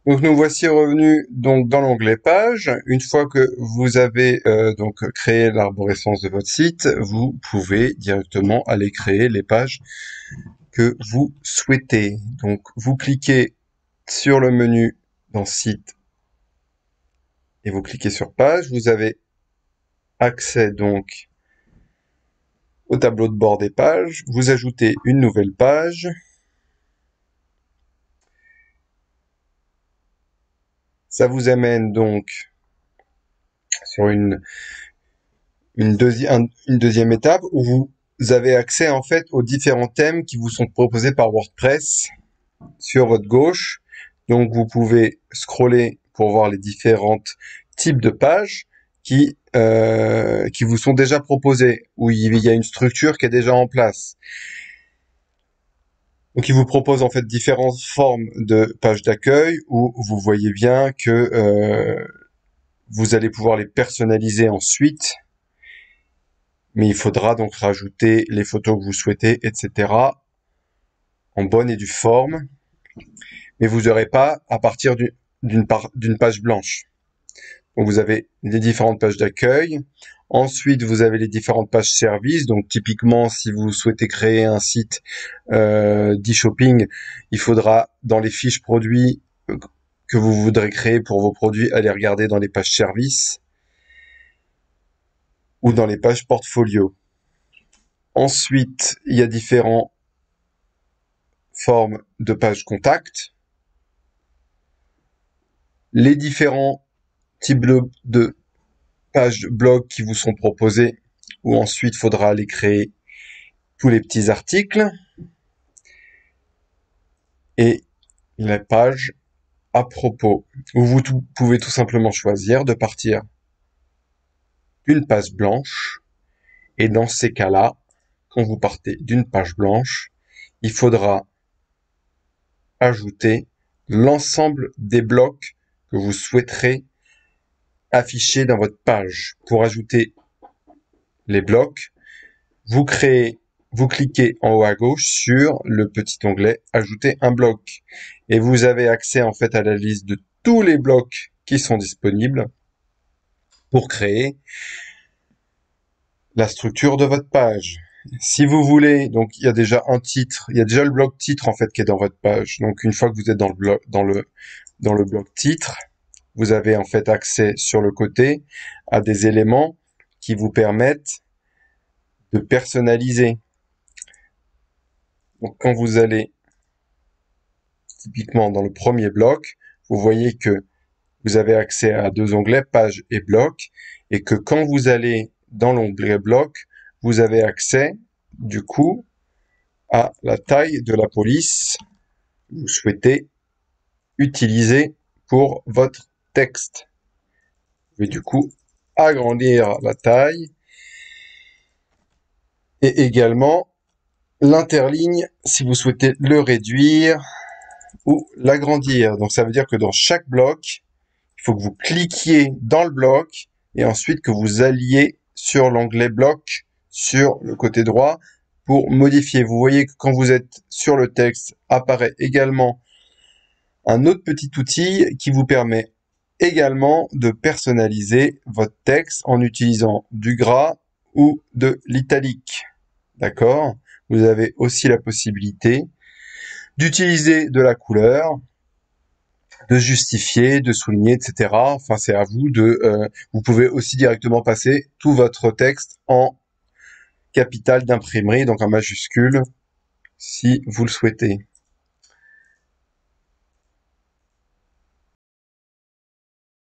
Donc nous voici revenus donc dans l'onglet page. Une fois que vous avez donc créé l'arborescence de votre site, vous pouvez directement aller créer les pages que vous souhaitez. Donc vous cliquez sur le menu dans site et vous cliquez sur page. Vous avez accès donc au tableau de bord des pages. Vous ajoutez une nouvelle page. Ça vous amène donc sur une deuxième étape où vous avez accès en fait aux différents thèmes qui vous sont proposés par WordPress sur votre gauche. Donc vous pouvez scroller pour voir les différents types de pages qui vous sont déjà proposées, où il y a une structure qui est déjà en place. Donc il vous propose en fait différentes formes de pages d'accueil où vous voyez bien que vous allez pouvoir les personnaliser ensuite, mais il faudra donc rajouter les photos que vous souhaitez, etc. en bonne et due forme, mais vous n'aurez pas à partir d'une page blanche. Donc vous avez les différentes pages d'accueil. Ensuite, vous avez les différentes pages services. Donc typiquement, si vous souhaitez créer un site d'e-shopping, il faudra dans les fiches produits que vous voudrez créer pour vos produits, aller regarder dans les pages services ou dans les pages portfolio. Ensuite, il y a différentes formes de pages contact. Les différents types de pages blog qui vous sont proposées, où ensuite il faudra aller créer tous les petits articles et la page à propos, où vous pouvez tout simplement choisir de partir d'une page blanche. Et dans ces cas-là, quand vous partez d'une page blanche, il faudra ajouter l'ensemble des blocs que vous souhaiterez afficher dans votre page. Pour ajouter les blocs, vous cliquez en haut à gauche sur le petit onglet ajouter un bloc et vous avez accès en fait à la liste de tous les blocs qui sont disponibles pour créer la structure de votre page. Si vous voulez, donc il y a déjà un titre, il y a déjà le bloc titre en fait qui est dans votre page. Donc une fois que vous êtes dans le bloc titre, vous avez en fait accès sur le côté à des éléments qui vous permettent de personnaliser. Donc quand vous allez typiquement dans le premier bloc, vous voyez que vous avez accès à deux onglets, page et bloc, et que quand vous allez dans l'onglet bloc, vous avez accès du coup à la taille de la police que vous souhaitez utiliser pour votre texte. Vous pouvez du coup agrandir la taille et également l'interligne si vous souhaitez le réduire ou l'agrandir. Donc ça veut dire que dans chaque bloc, il faut que vous cliquiez dans le bloc et ensuite que vous alliez sur l'onglet bloc sur le côté droit pour modifier. Vous voyez que quand vous êtes sur le texte, apparaît également un autre petit outil qui vous permet également de personnaliser votre texte en utilisant du gras ou de l'italique. D'accord? Vous avez aussi la possibilité d'utiliser de la couleur, de justifier, de souligner, etc. Enfin, c'est à vous vous pouvez aussi directement passer tout votre texte en capital d'imprimerie, donc en majuscule, si vous le souhaitez.